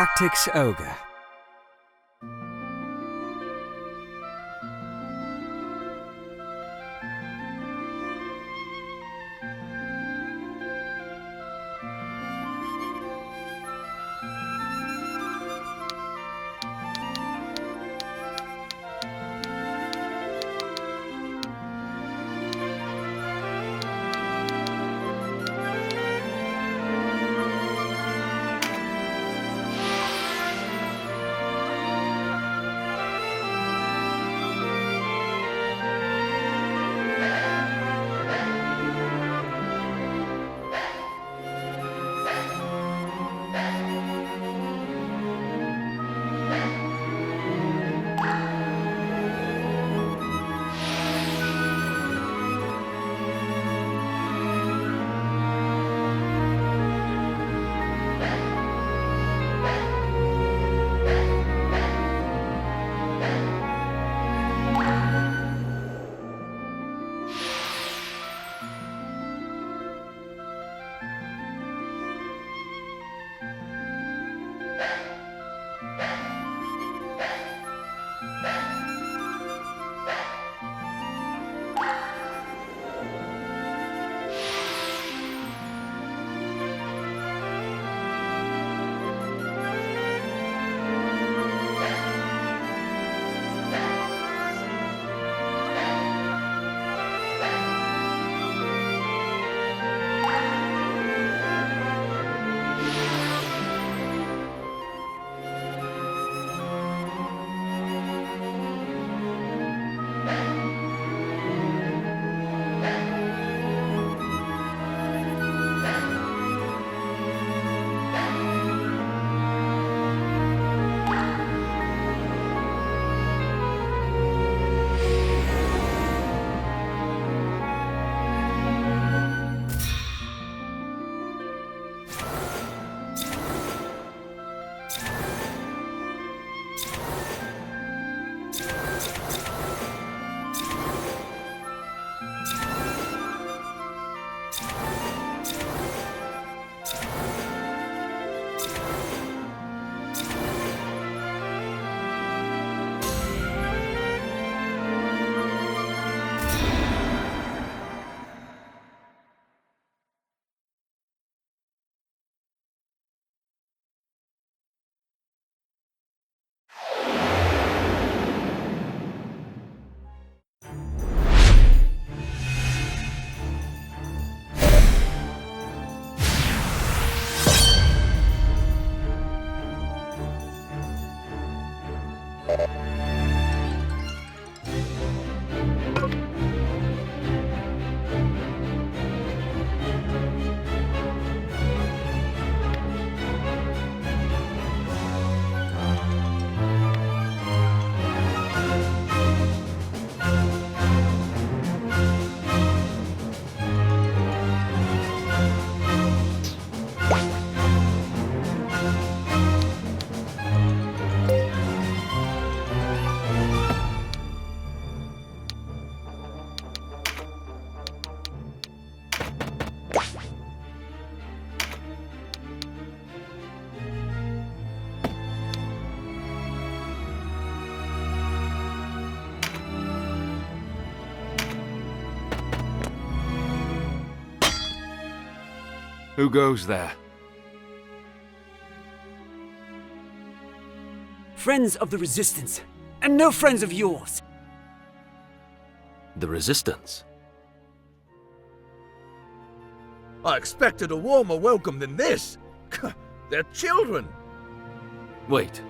Tactics Ogre. Who goes there? Friends of the Resistance, and no friends of yours. The Resistance? I expected a warmer welcome than this. They're children. Wait,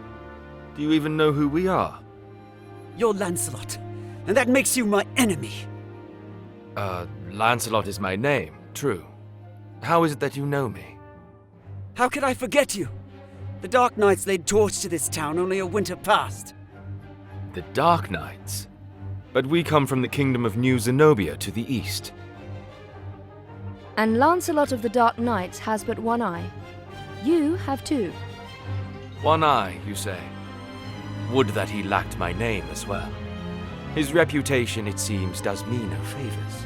do you even know who we are? You're Lancelot, and that makes you my enemy. Lancelot is my name, true. How is it that you know me? How could I forget you? The Dark Knights laid torch to this town only a winter past. The Dark Knights? But we come from the kingdom of New Zenobia to the east. And Lancelot of the Dark Knights has but one eye. You have two. One eye, you say? Would that he lacked my name as well. His reputation, it seems, does me no favors.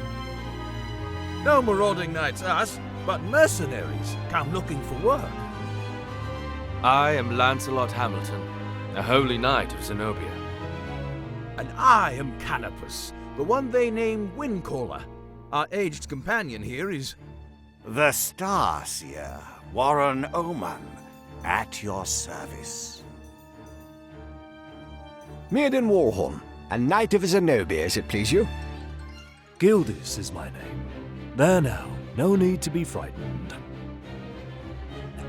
No marauding knights us, but mercenaries come looking for work. I am Lancelot Hamilton, a holy knight of Zenobia. And I am Canopus, the one they name Windcaller. Our aged companion here is... The Starseer, Warren Oman, at your service. Mirden Warhorn, a knight of Zenobia, as it please you. Gildis is my name. There now, no need to be frightened.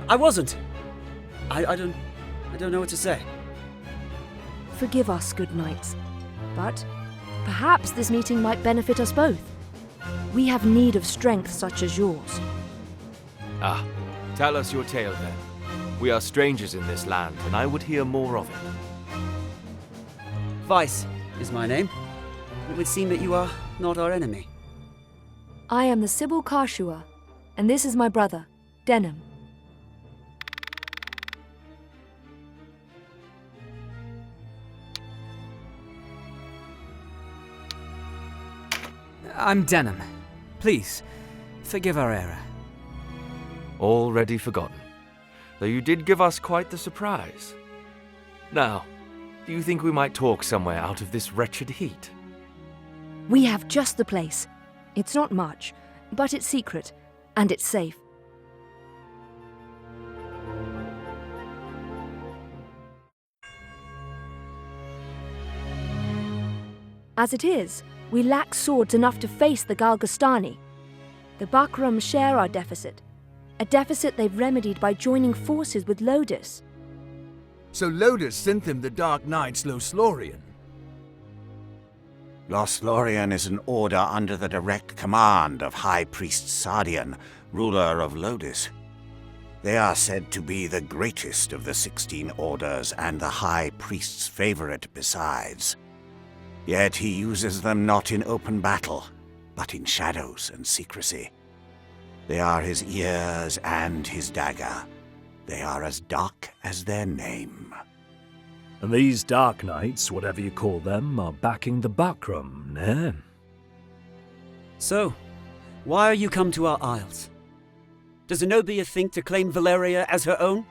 I wasn't. I don't know what to say. Forgive us, good knights. But perhaps this meeting might benefit us both. We have need of strength such as yours. Ah, tell us your tale then. We are strangers in this land, and I would hear more of it. Vice is my name. It would seem that you are not our enemy. I am the Sybil Karshua, and this is my brother, Denham. I'm Denham. Please, forgive our error. Already forgotten, though you did give us quite the surprise. Now, do you think we might talk somewhere out of this wretched heat? We have just the place. It's not much, but it's secret, and it's safe. As it is, we lack swords enough to face the Galgastani. The Bakram share our deficit, a deficit they've remedied by joining forces with Lodis. So Lodis sent them the Dark Knights Loslorian. Loslorian is an order under the direct command of High Priest Sardian, ruler of Lodis. They are said to be the greatest of the 16 orders and the High Priest's favorite besides. Yet he uses them not in open battle, but in shadows and secrecy. They are his ears and his dagger. They are as dark as their name. And these Dark Knights, whatever you call them, are backing the Bakram, eh? So, why are you come to our isles? Does Zenobia think to claim Valeria as her own?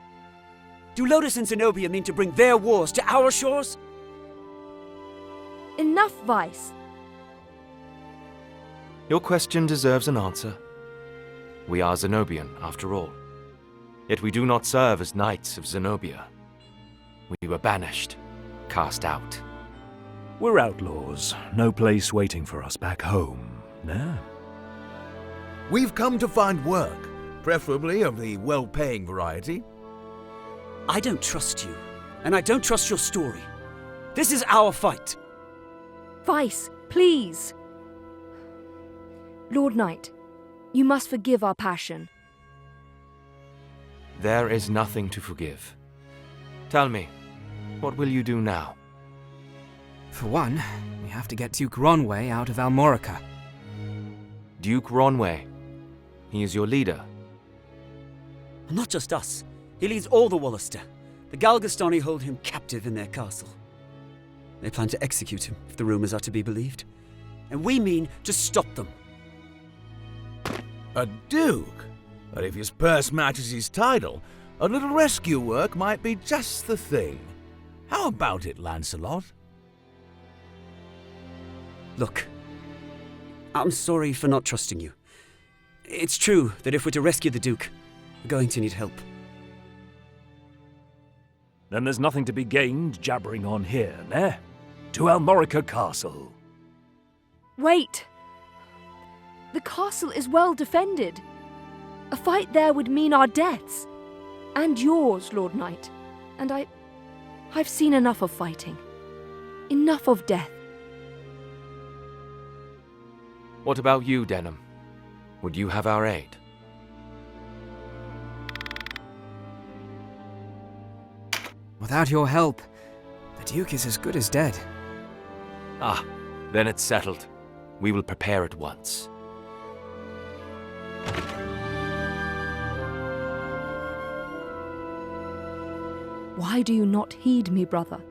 Do Lodis and Zenobia mean to bring their wars to our shores? Enough, Vice. Your question deserves an answer. We are Zenobian, after all. Yet we do not serve as knights of Zenobia. We were banished, cast out. We're outlaws. No place waiting for us back home, eh? We've come to find work, preferably of the well-paying variety. I don't trust you, and I don't trust your story. This is our fight. Vice, please. Lord Knight, you must forgive our passion. There is nothing to forgive. Tell me, what will you do now? For one, we have to get Duke Ronway out of Almorica. Duke Ronway. He is your leader. Not just us. He leads all the Wollister. The Galgastani hold him captive in their castle. They plan to execute him, if the rumors are to be believed. And we mean to stop them. A duke? But if his purse matches his title, a little rescue work might be just the thing. How about it, Lancelot? Look, I'm sorry for not trusting you. It's true that if we're to rescue the Duke, we're going to need help. Then there's nothing to be gained jabbering on here, eh? To Almorica Castle. Wait! The castle is well defended. A fight there would mean our deaths. And yours, Lord Knight. And I've seen enough of fighting. Enough of death. What about you, Denham? Would you have our aid? Without your help, the Duke is as good as dead. Ah, then it's settled. We will prepare at once. Why do you not heed me, brother?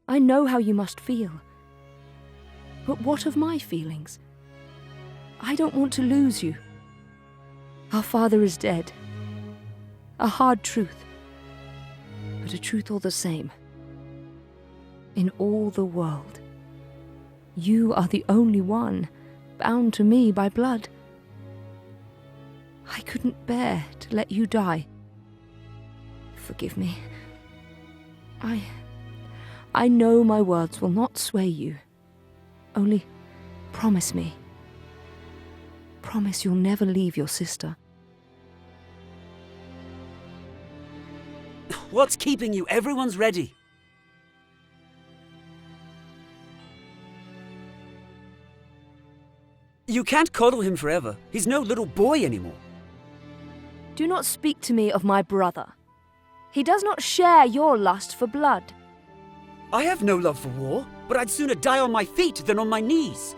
I know how you must feel. But what of my feelings? I don't want to lose you. Our father is dead. A hard truth, but a truth all the same. In all the world, you are the only one bound to me by blood. I couldn't bear to let you die. Forgive me. I know my words will not sway you. Only promise me. Promise you'll never leave your sister. What's keeping you? Everyone's ready. You can't coddle him forever. He's no little boy anymore. Do not speak to me of my brother. He does not share your lust for blood. I have no love for war, but I'd sooner die on my feet than on my knees.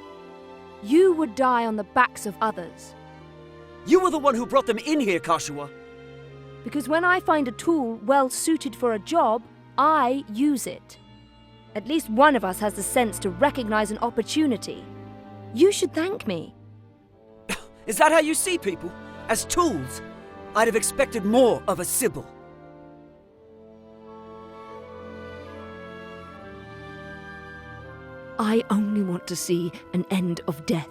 You would die on the backs of others. You were the one who brought them in here, Kashua. Because when I find a tool well suited for a job, I use it. At least one of us has the sense to recognize an opportunity. You should thank me. Is that how you see people? As tools? I'd have expected more of a Sybil. I only want to see an end of death.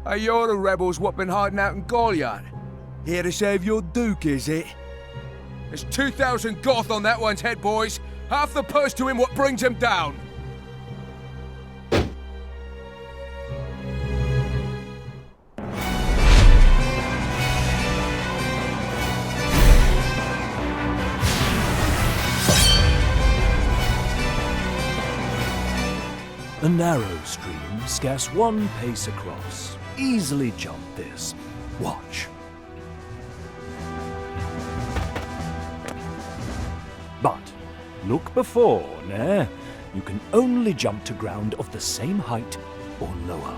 Hey, you're the rebels what been hiding out in Goliath. Here to save your duke, is it? There's 2,000 Goth on that one's head, boys. Half the purse to him what brings him down. A narrow stream, scarce one pace across. Easily jump this. Watch. But look before, ne? You can only jump to ground of the same height or lower.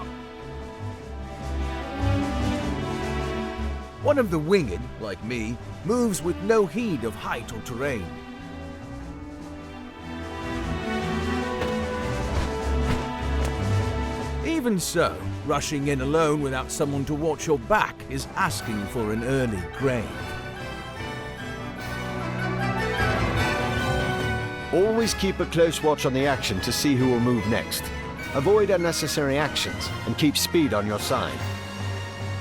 One of the winged, like me, moves with no heed of height or terrain. Even so, rushing in alone without someone to watch your back is asking for an early grave. Always keep a close watch on the action to see who will move next. Avoid unnecessary actions and keep speed on your side.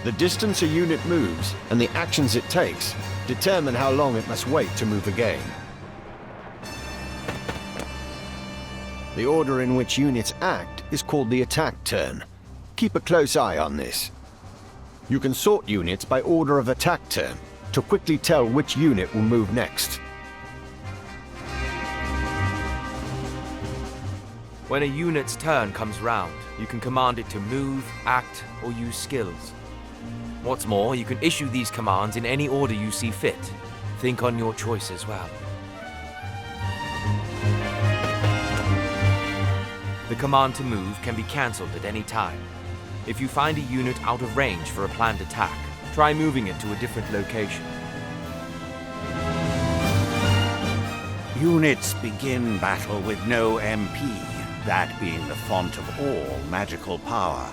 The distance a unit moves and the actions it takes determine how long it must wait to move again. The order in which units act is called the attack turn. Keep a close eye on this. You can sort units by order of attack turn to quickly tell which unit will move next. When a unit's turn comes round, you can command it to move, act, or use skills. What's more, you can issue these commands in any order you see fit. Think on your choice as well. The command to move can be cancelled at any time. If you find a unit out of range for a planned attack, try moving it to a different location. Units begin battle with no MP, that being the font of all magical power.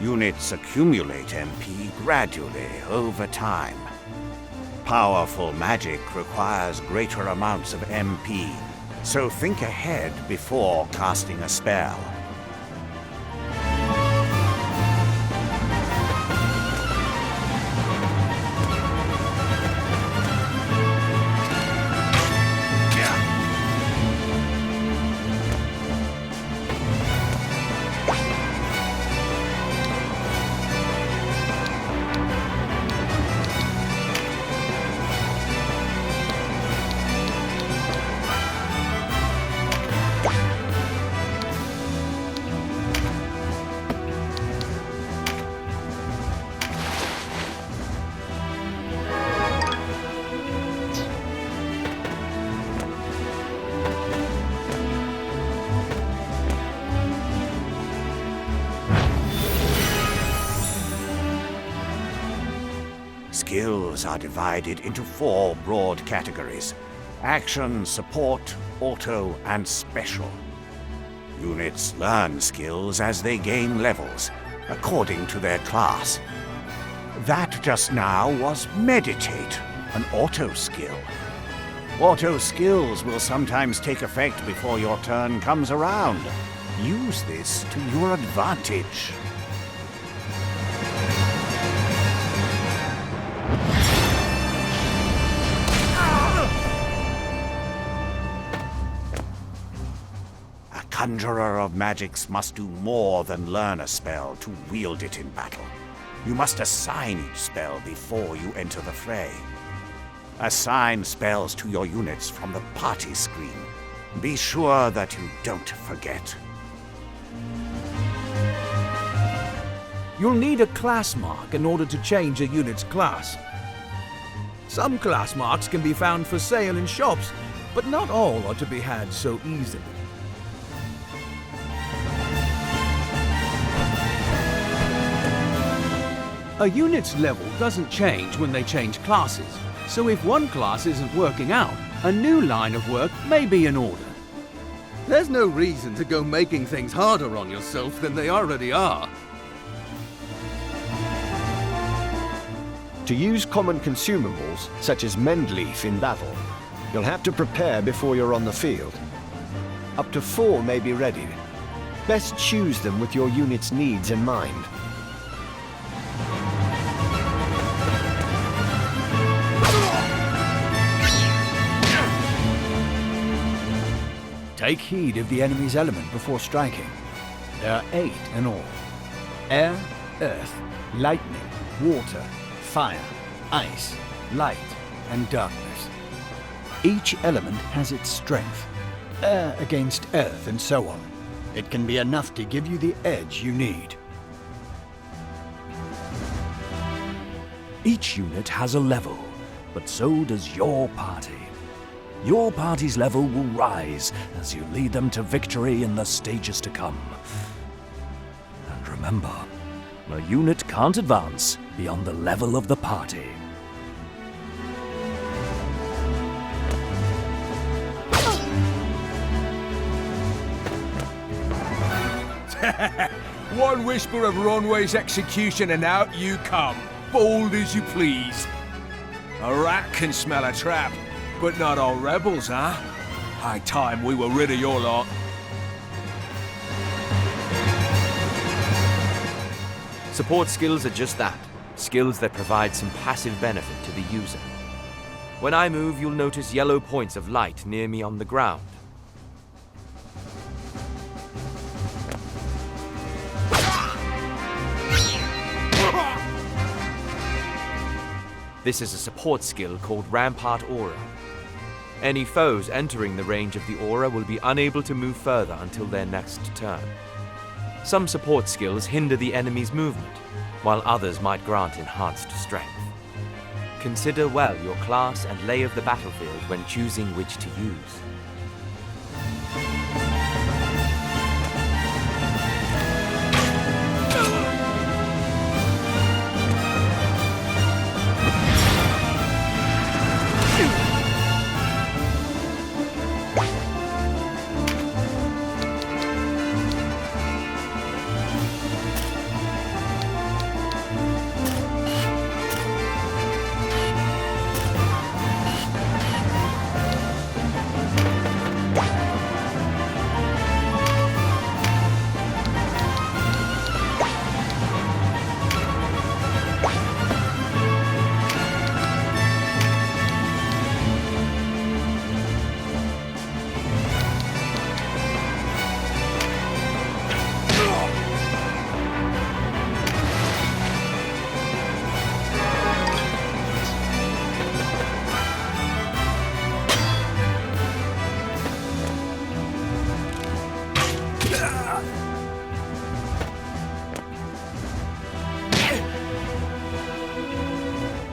Units accumulate MP gradually over time. Powerful magic requires greater amounts of MP, so think ahead before casting a spell. Skills are divided into 4 broad categories: action, support, auto, and special. Units learn skills as they gain levels, according to their class. That just now was meditate, an auto skill. Auto skills will sometimes take effect before your turn comes around. Use this to your advantage. Conjurer of magics must do more than learn a spell to wield it in battle. You must assign each spell before you enter the fray. Assign spells to your units from the party screen. Be sure that you don't forget. You'll need a class mark in order to change a unit's class. Some class marks can be found for sale in shops, but not all are to be had so easily. A unit's level doesn't change when they change classes, so if one class isn't working out, a new line of work may be in order. There's no reason to go making things harder on yourself than they already are. To use common consumables, such as Mend Leaf in battle, you'll have to prepare before you're on the field. Up to 4 may be ready. Best choose them with your unit's needs in mind. Take heed of the enemy's element before striking. There are 8 in all: air, earth, lightning, water, fire, ice, light, and darkness. Each element has its strength. Air against earth and so on. It can be enough to give you the edge you need. Each unit has a level, but so does your party. Your party's level will rise as you lead them to victory in the stages to come. And remember, a unit can't advance beyond the level of the party. One whisper of Ronway's execution and out you come, bold as you please. A rat can smell a trap, but not all rebels, huh? High time we were rid of your lot. Support skills are just that, skills that provide some passive benefit to the user. When I move, you'll notice yellow points of light near me on the ground. This is a support skill called Rampart Aura. Any foes entering the range of the aura will be unable to move further until their next turn. Some support skills hinder the enemy's movement, while others might grant enhanced strength. Consider well your class and lay of the battlefield when choosing which to use.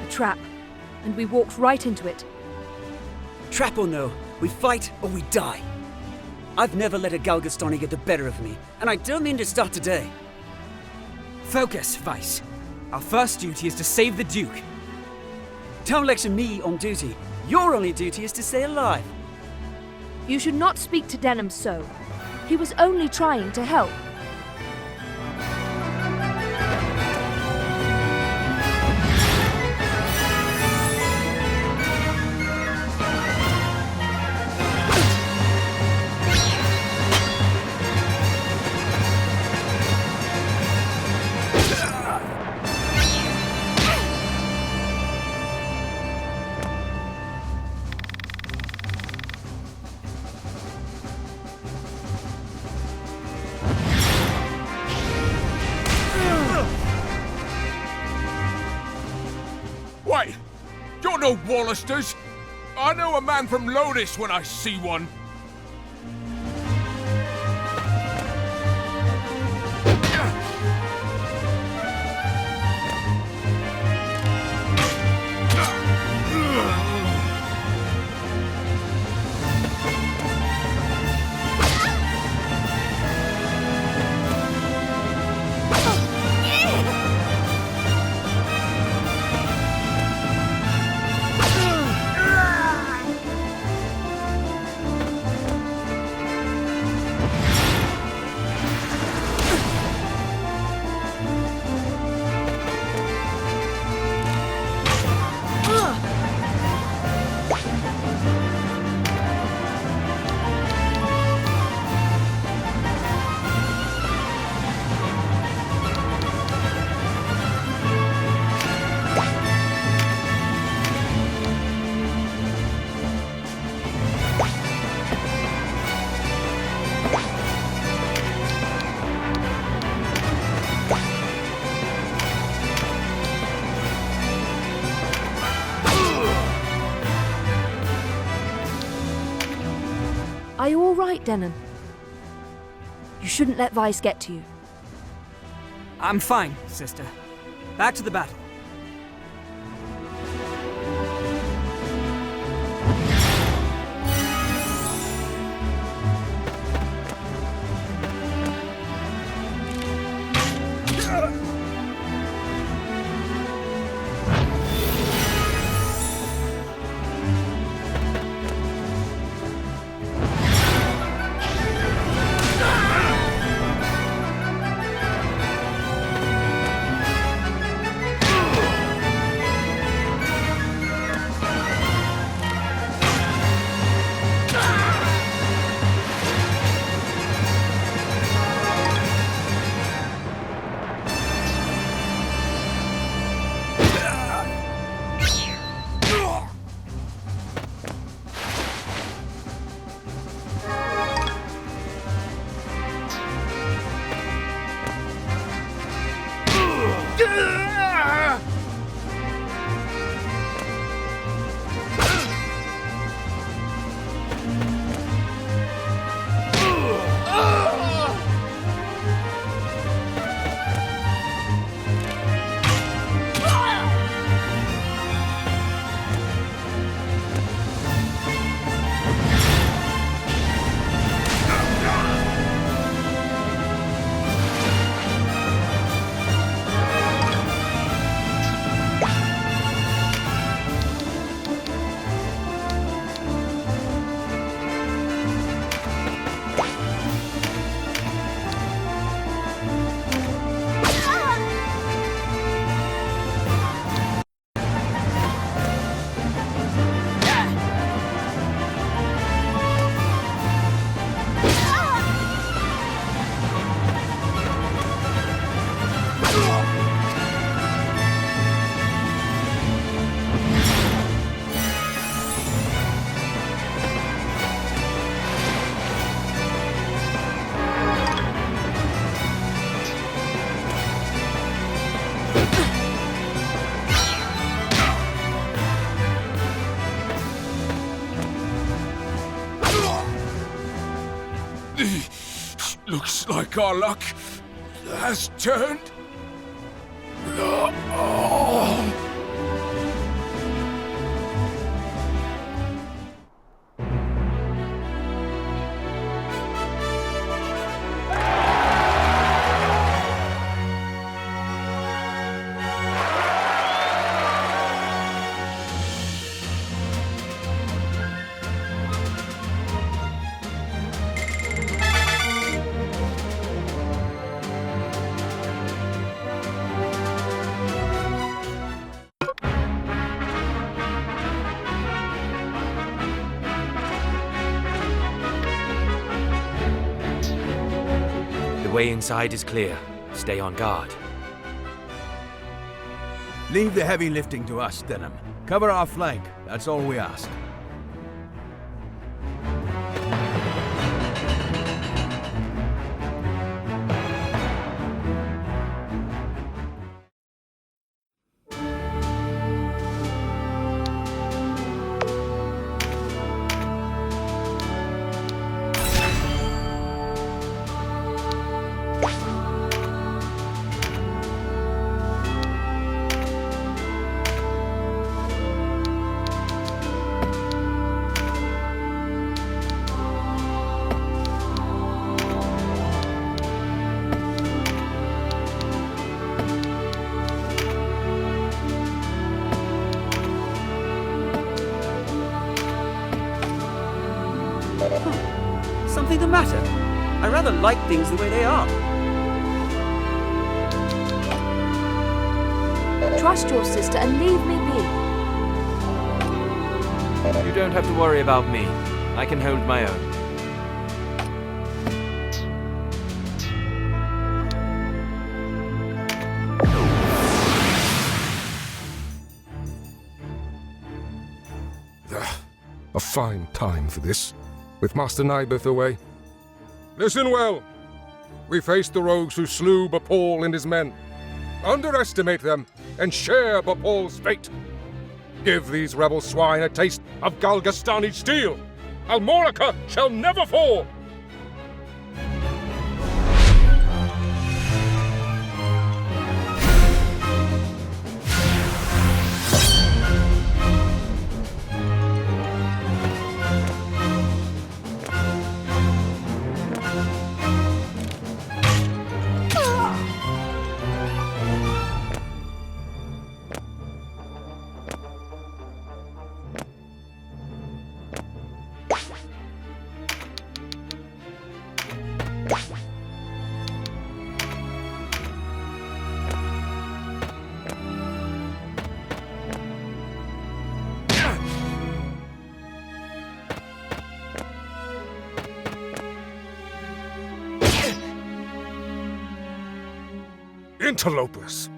Trap, and we walked right into it. Trap or no, we fight or we die. I've never let a Galgastani get the better of me, and I don't mean to start today. Focus, Vice. Our first duty is to save the Duke. Don't lecture me on duty. Your only duty is to stay alive. You should not speak to Denham so. He was only trying to help. Wait, you're no Wallisters. I know a man from Lotus when I see one. Are you all right, Denham? You shouldn't let Vice get to you. I'm fine, sister. Back to the battle. Looks like our luck has turned. The way inside is clear. Stay on guard. Leave the heavy lifting to us, Denham. Cover our flank. That's all we ask. Something the matter? I rather like things the way they are. Trust your sister and leave me be. You don't have to worry about me. I can hold my own. A fine time for this, with Master Nibeth away. Listen well. We faced the rogues who slew Bapal and his men. Underestimate them, and share Bapal's fate. Give these rebel swine a taste of Galgastani steel. Almorica shall never fall! Interlopers!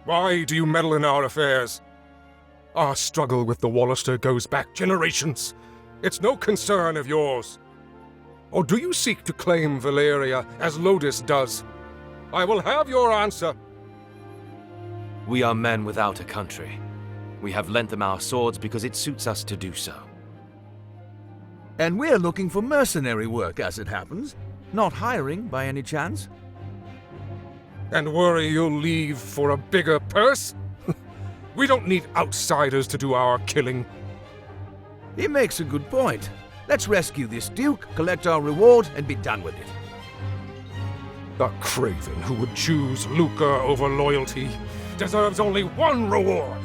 Why do you meddle in our affairs? Our struggle with the Wallister goes back generations. It's no concern of yours. Or do you seek to claim Valeria as Lodis does? I will have your answer. We are men without a country. We have lent them our swords because it suits us to do so. And we're looking for mercenary work, as it happens. Not hiring, by any chance? And worry you'll leave for a bigger purse? We don't need outsiders to do our killing. He makes a good point. Let's rescue this Duke, collect our reward, and be done with it. The craven who would choose lucre over loyalty deserves only one reward.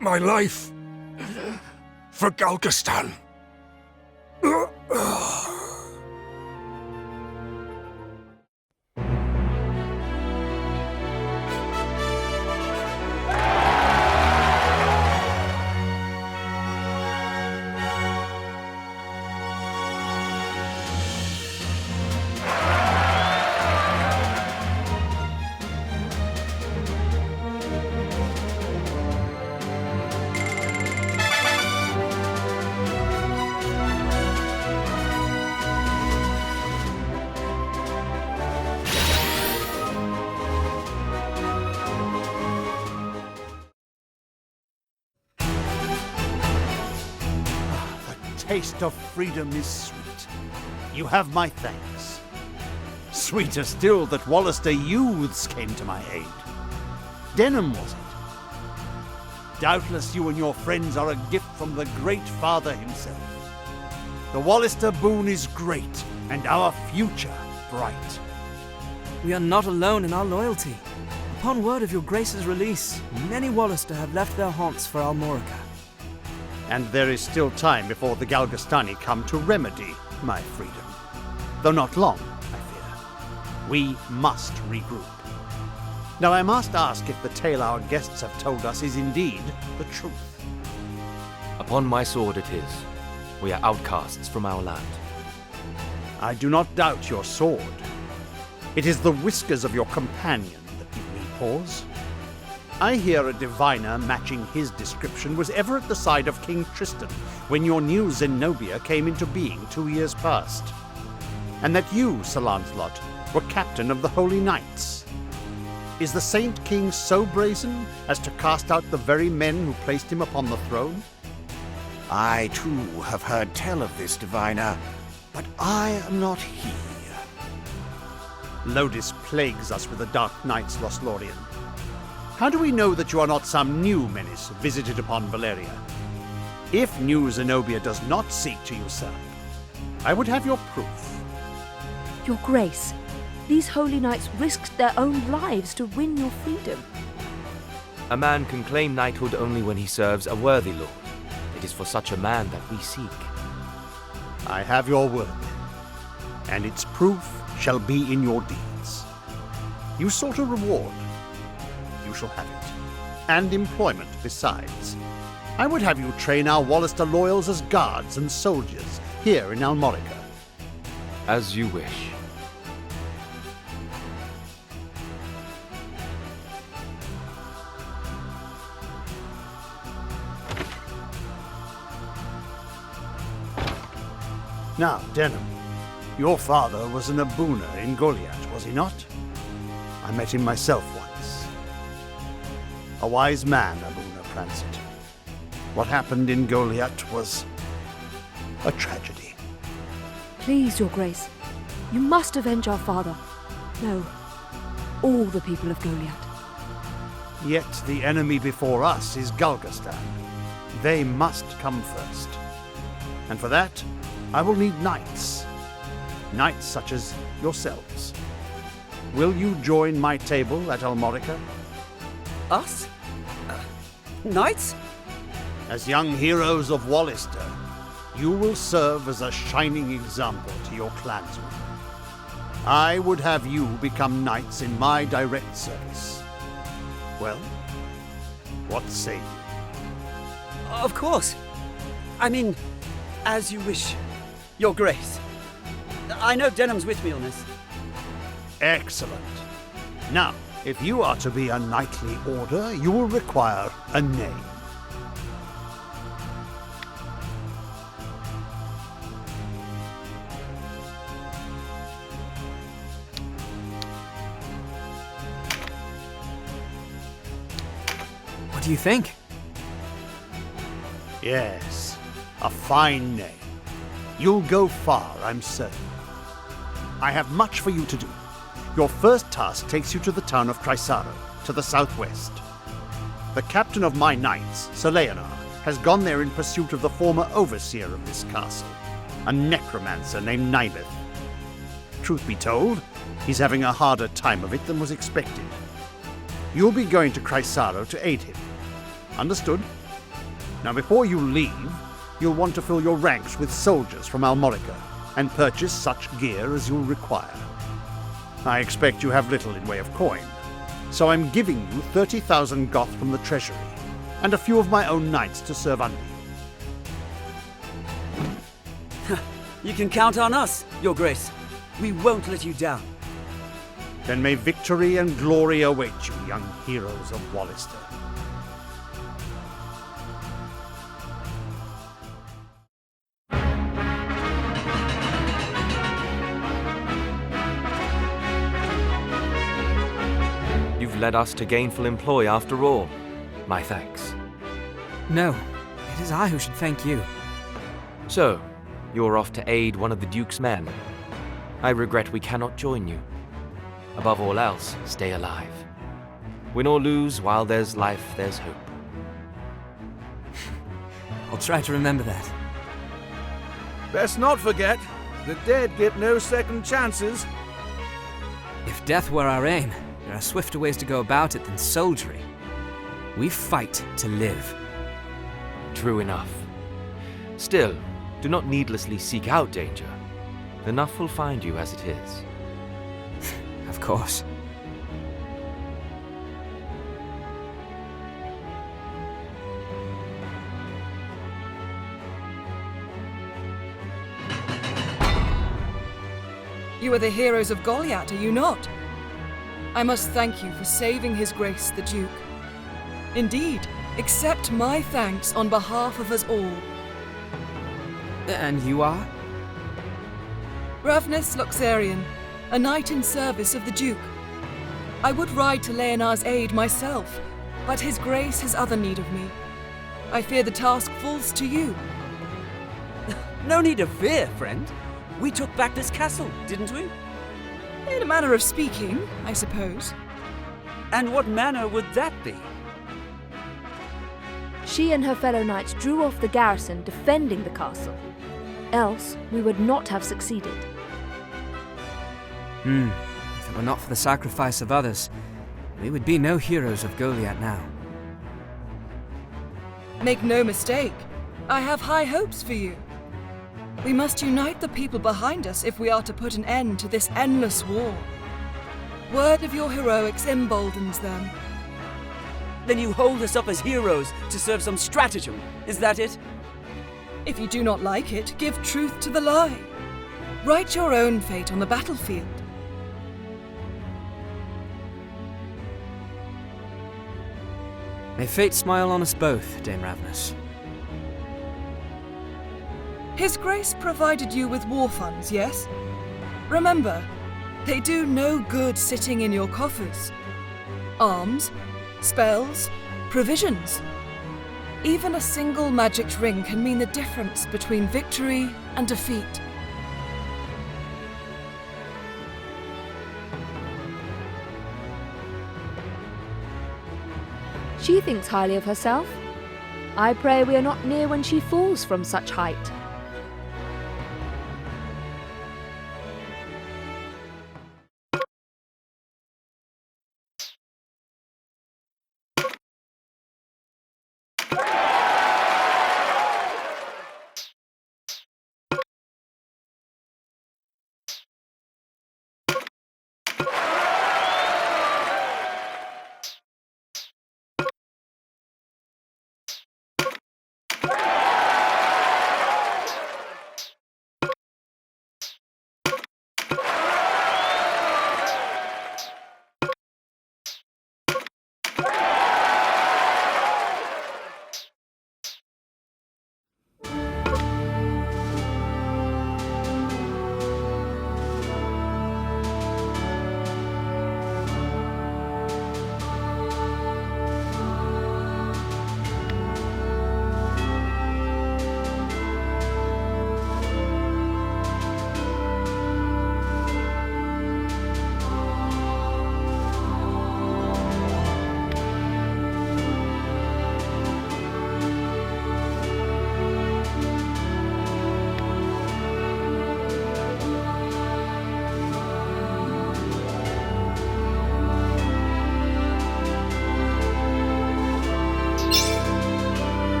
My life for Galgastan. Taste of freedom is sweet. You have my thanks. Sweeter still that Wallister youths came to my aid. Denham, was it? Doubtless you and your friends are a gift from the Great Father himself. The Wallister boon is great, and our future bright. We are not alone in our loyalty. Upon word of your Grace's release, many Wallister have left their haunts for Almorica. And there is still time before the Galgastani come to remedy my freedom. Though not long, I fear. We must regroup. Now I must ask if the tale our guests have told us is indeed the truth. Upon my sword it is. We are outcasts from our land. I do not doubt your sword. It is the whiskers of your companion that give me pause. I hear a diviner matching his description was ever at the side of King Tristan when your new Zenobia came into being 2 years past. And that you, Sir Lancelot, were captain of the Holy Knights. Is the Saint King so brazen as to cast out the very men who placed him upon the throne? I too have heard tell of this diviner, but I am not he. Lodis plagues us with the Dark Knights, Lothlorien. How do we know that you are not some new menace visited upon Valeria? If new Zenobia does not seek to usurp, I would have your proof. Your Grace, these holy knights risked their own lives to win your freedom. A man can claim knighthood only when he serves a worthy lord. It is for such a man that we seek. I have your word, and its proof shall be in your deeds. You sought a reward. You shall have it. And employment besides. I would have you train our Wallister loyals as guards and soldiers here in Almorica. As you wish. Now, Denham, your father was an Abuna in Goliath, was he not? I met him myself once. A wise man, Abuna Prancet. What happened in Goliath was a tragedy. Please, Your Grace, you must avenge our father. No, all the people of Goliath. Yet the enemy before us is Galgastan. They must come first. And for that, I will need knights. Knights such as yourselves. Will you join my table at Almorica? Us? Knights? As young heroes of Wallister, you will serve as a shining example to your clansmen. I would have you become knights in my direct service. Well, what say you? Of course. I mean, as you wish, Your Grace. I know Denham's with me on this. Excellent. Now, if you are to be a knightly order, you will require a name. What do you think? Yes, a fine name. You'll go far, I'm certain. I have much for you to do. Your first task takes you to the town of Chrysaro, to the southwest. The captain of my knights, Sir Leonard, has gone there in pursuit of the former overseer of this castle, a necromancer named Nibeth. Truth be told, he's having a harder time of it than was expected. You'll be going to Chrysaro to aid him. Understood? Now before you leave, you'll want to fill your ranks with soldiers from Almorica and purchase such gear as you'll require. I expect you have little in way of coin, so I'm giving you 30,000 goth from the treasury, and a few of my own knights to serve under you. You can count on us, Your Grace. We won't let you down. Then may victory and glory await you, young heroes of Wallister. You've led us to gainful employ after all. My thanks. No, it is I who should thank you. So, you're off to aid one of the Duke's men. I regret we cannot join you. Above all else, stay alive. Win or lose, while there's life, there's hope. I'll try to remember that. Best not forget, the dead get no second chances. If death were our aim, there are swifter ways to go about it than soldiery. We fight to live. True enough. Still, do not needlessly seek out danger. Enough will find you as it is. Of course. You are the heroes of Goliath, are you not? I must thank you for saving His Grace the Duke. Indeed, accept my thanks on behalf of us all. And you are? Ravnus Loxarian, a knight in service of the Duke. I would ride to Leonard's aid myself, but His Grace has other need of me. I fear the task falls to you. No need of fear, friend. We took back this castle, didn't we? In a manner of speaking, I suppose. And what manner would that be? She and her fellow knights drew off the garrison defending the castle. Else, we would not have succeeded. If it were not for the sacrifice of others, we would be no heroes of Goliath now. Make no mistake, I have high hopes for you. We must unite the people behind us if we are to put an end to this endless war. Word of your heroics emboldens them. Then you hold us up as heroes to serve some stratagem, is that it? If you do not like it, give truth to the lie. Write your own fate on the battlefield. May fate smile on us both, Dame Ravnus. His Grace provided you with war funds, yes? Remember, they do no good sitting in your coffers. Arms, spells, provisions. Even a single magic ring can mean the difference between victory and defeat. She thinks highly of herself. I pray we are not near when she falls from such height.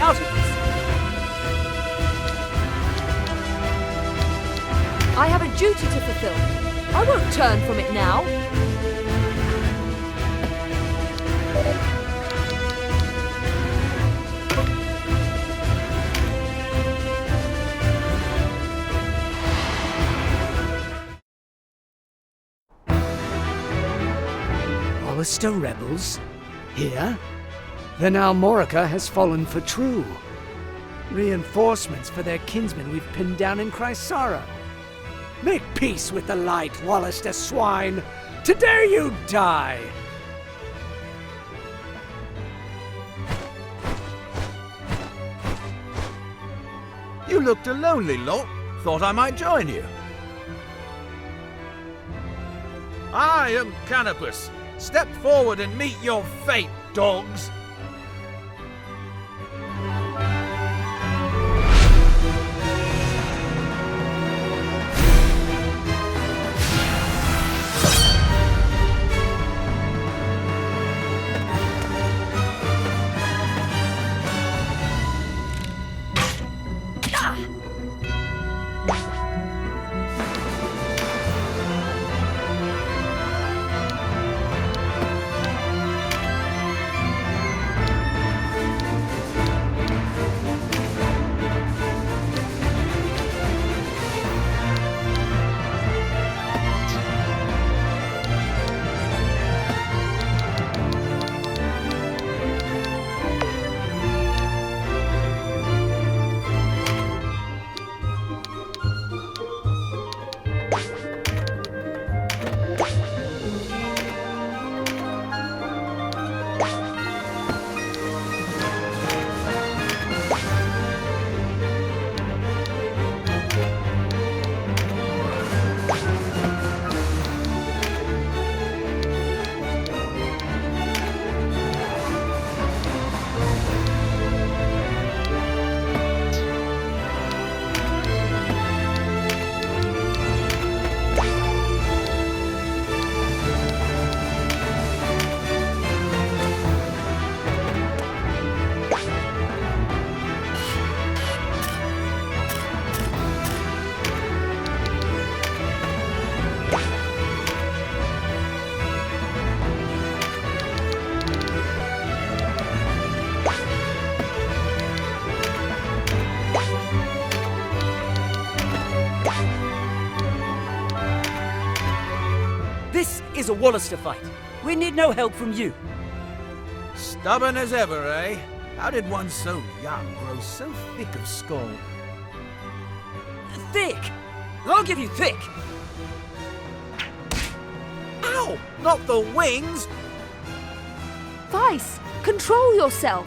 out of this. I have a duty to fulfill. I won't turn from it now. Hollister rebels? Here? Then Almorica has fallen for true. Reinforcements for their kinsmen we've pinned down in Chrysara. Make peace with the light, Wallister swine! Today you die! You looked a lonely lot. Thought I might join you. I am Canopus. Step forward and meet your fate, dogs! This is a Wallister fight. We need no help from you. Stubborn as ever, eh? How did one so young grow so thick of skull? Thick! I'll give you thick! Ow! Not the wings! Vice, control yourself.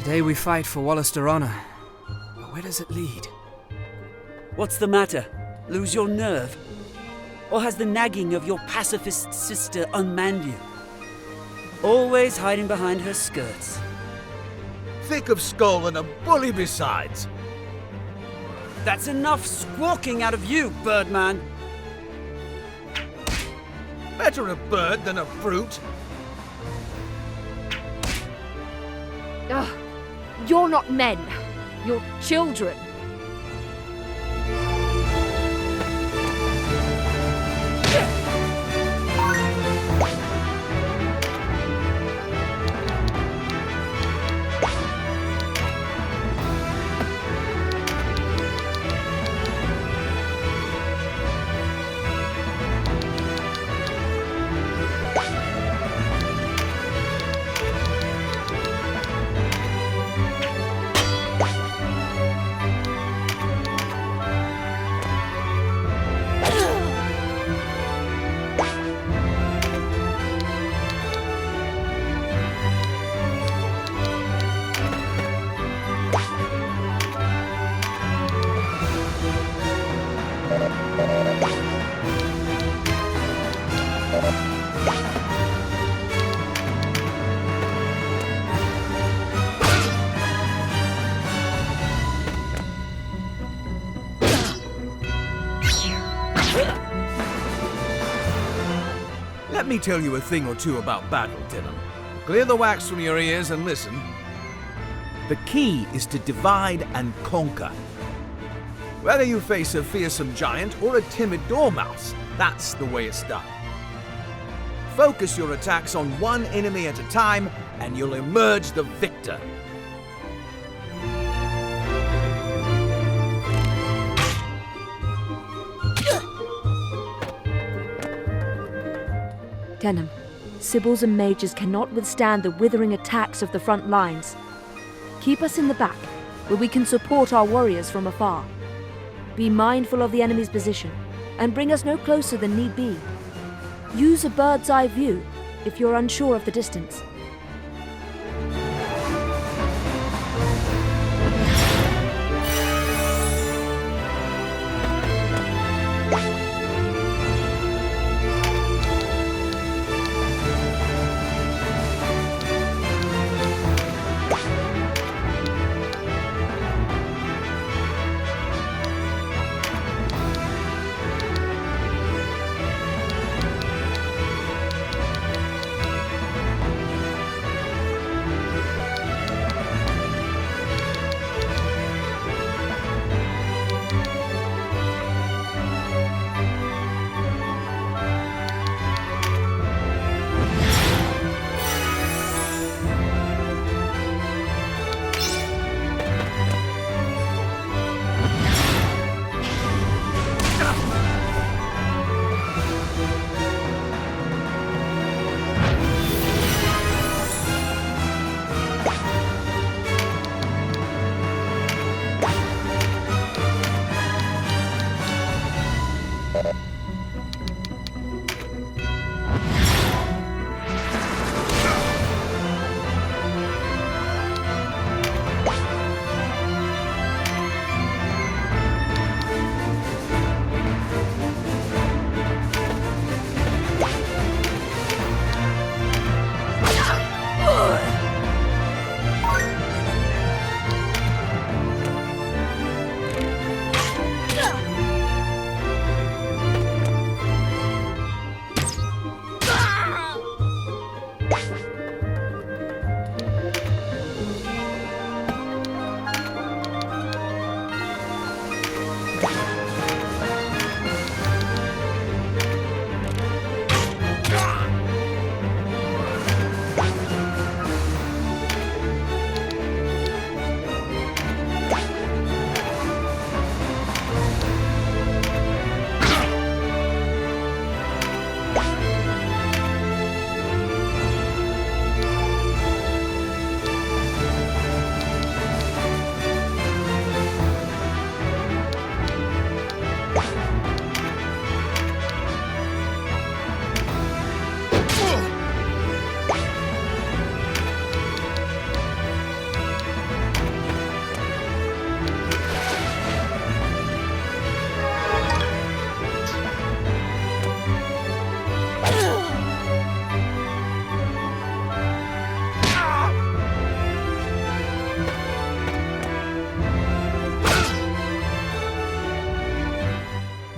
Today we fight for Wallister honor. But where does it lead? What's the matter? Lose your nerve? Or has the nagging of your pacifist sister unmanned you? Always hiding behind her skirts. Thick of skull and a bully besides. That's enough squawking out of you, Birdman. Better a bird than a brute. Ugh, you're not men. You're children. Let me tell you a thing or two about battle, Dylan. Clear the wax from your ears and listen. The key is to divide and conquer. Whether you face a fearsome giant or a timid dormouse, that's the way it's done. Focus your attacks on one enemy at a time, and you'll emerge the victor. Denham, Sibyls and mages cannot withstand the withering attacks of the front lines. Keep us in the back, where we can support our warriors from afar. Be mindful of the enemy's position, and bring us no closer than need be. Use a bird's eye view if you're unsure of the distance.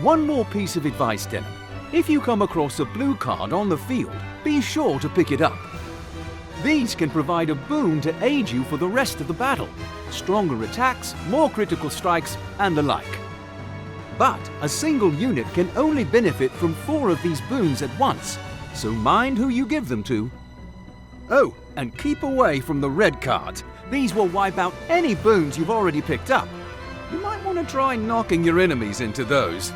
One more piece of advice, Denim. If you come across a blue card on the field, be sure to pick it up. These can provide a boon to aid you for the rest of the battle. Stronger attacks, more critical strikes, and the like. But a single unit can only benefit from 4 of these boons at once, so mind who you give them to. Oh, and keep away from the red cards. These will wipe out any boons you've already picked up. You might want to try knocking your enemies into those.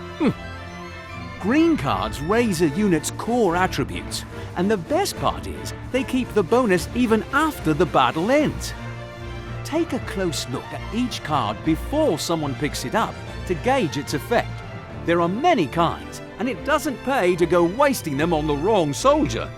Green cards raise a unit's core attributes, and the best part is they keep the bonus even after the battle ends. Take a close look at each card before someone picks it up to gauge its effect. There are many kinds, and it doesn't pay to go wasting them on the wrong soldier.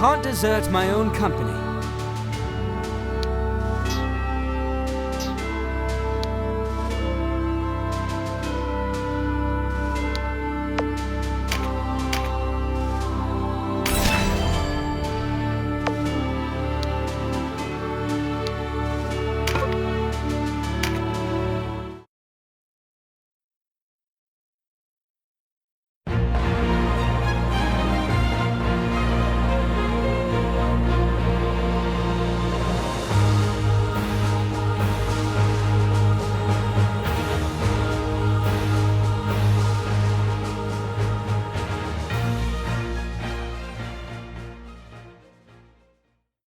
can't desert my own company.